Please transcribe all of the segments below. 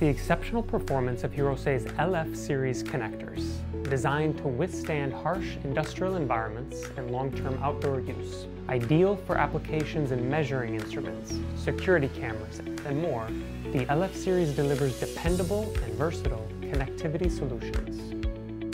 the exceptional performance of Hirose's LF Series connectors, designed to withstand harsh industrial environments and long-term outdoor use. Ideal for applications in measuring instruments, security cameras, and more, the LF Series delivers dependable and versatile connectivity solutions.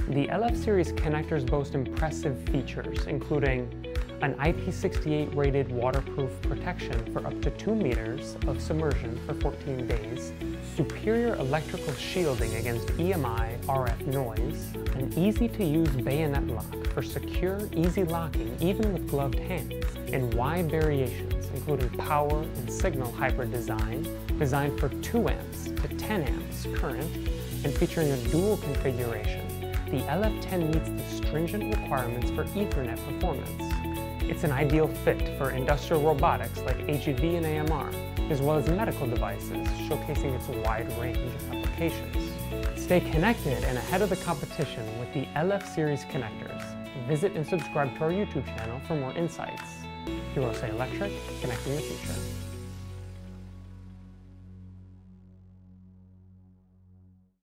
The LF Series connectors boast impressive features, including an IP68 rated waterproof protection for up to 2 meters of submersion for 14 days, superior electrical shielding against EMI RF noise, an easy-to-use bayonet lock for secure, easy locking even with gloved hands, and wide variations including power and signal hybrid design, designed for 2 amps to 10 amps current, and featuring a dual configuration. The LF10 meets the stringent requirements for Ethernet performance. It's an ideal fit for industrial robotics like AGV and AMR, as well as medical devices, showcasing its wide range of applications. Stay connected and ahead of the competition with the LF Series connectors. Visit and subscribe to our YouTube channel for more insights. Hirose Electric, connecting the future.